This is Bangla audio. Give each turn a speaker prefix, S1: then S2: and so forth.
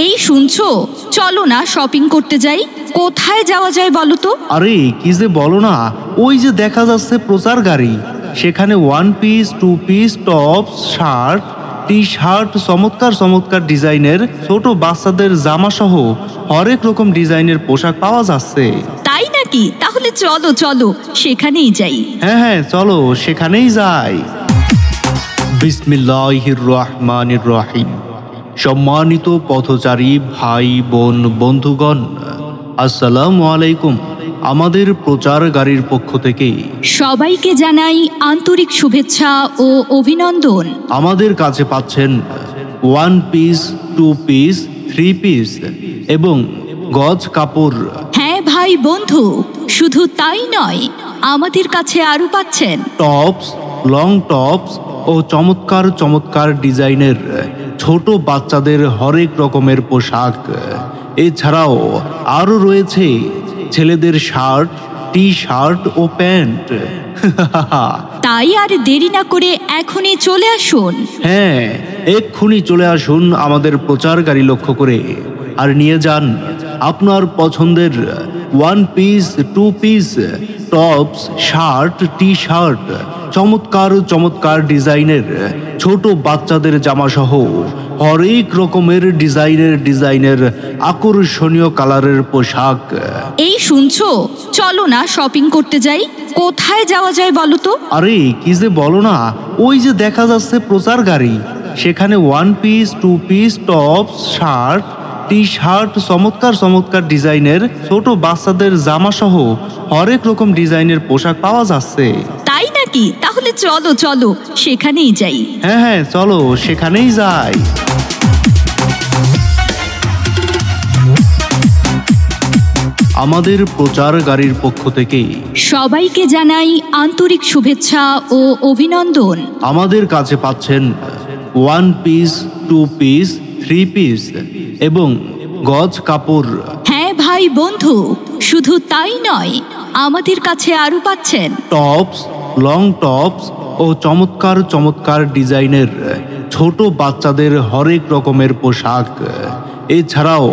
S1: এই শুনছো, চলো না শপিং করতে যাই। কোথায় যাওয়া যায় বলো তো?
S2: আরে কি যে বলো না, ওই যে দেখা যাচ্ছে প্রচার গাড়ি, সেখানে one piece, two piece, tops, shirt, T shirt, চমৎকার চমৎকার ডিজাইনের ছোট বাচ্চাদের জামা সহ হরেক রকম ডিজাইনের পোশাক পাওয়া যাচ্ছে।
S1: তাই নাকি? তাহলে চলো চলো সেখানেই যাই।
S2: হ্যাঁ হ্যাঁ, চলো সেখানেই যাই। বিসমিল্লাহির রহমানির রহিম। সম্মানিত পথচারী ভাই বোন বন্ধুগণ, আসসালামু আলাইকুম। আমাদের প্রচার গাড়ির পক্ষ থেকে
S1: সবাইকে জানাই আন্তরিক শুভেচ্ছা ও অভিনন্দন।
S2: আমাদের কাছে পাচ্ছেন one piece, two piece, three piece এবং গজ কাপড়।
S1: হ্যাঁ ভাই বন্ধু, শুধু তাই নয়, আমাদের কাছে আরো পাচ্ছেন
S2: টপস, লং টপস ও চমৎকার চমৎকার ডিজাইনের ছোট বাচ্চাদের হরেক রকমের পোশাক। এছাড়াও আরও রয়েছে ছেলেদের শার্ট, টি শার্ট ও প্যান্ট।
S1: তাই আর দেরি না করে এখনই চলে আসুন।
S2: হ্যাঁ, এক্ষুনি চলে আসুন আমাদের প্রচার গাড়ি লক্ষ্য করে, আর নিয়ে যান আপনার পছন্দের one piece, two piece, tops, shirt, T shirt, চমৎকার চমৎকার ডিজাইনের ছোট বাচ্চাদের জামা সহ হরেক রকমের ডিজাইনের আকর্ষণীয় কালারের পোশাক।
S1: এই শুনছো, চলো না শপিং করতে যাই। কোথায় যাওয়া যায় বলো তো?
S2: আরে কি যে বলো না, ওই যে দেখা যাচ্ছে প্রচার গাড়ি, সেখানে one piece, two piece, tops, shirt, T shirt, চমৎকার চমৎকার ডিজাইনের ছোট বাচ্চাদের জামা সহ হরেক রকম ডিজাইনের পোশাক পাওয়া যাচ্ছে।
S1: তাই নাকি? তাহলে চলো চলো সেখানেই যাই।
S2: হ্যাঁ হ্যাঁ, চলো সেখানেই যাই। আমাদের প্রচার গাড়ির পক্ষ থেকে
S1: সবাইকে জানাই আন্তরিক শুভেচ্ছা ও অভিনন্দন।
S2: আমাদের কাছে পাচ্ছেন one piece, two piece, three piece এবং গজ কাপড়।
S1: হ্যাঁ ভাই বন্ধু, শুধু তাই নয়, আমাদের কাছে আরো পাচ্ছেন
S2: টপস, লং টপস ও চমৎকার চমৎকার ডিজাইনের ছোট বাচ্চাদের হরেক রকমের পোশাক। এছাড়াও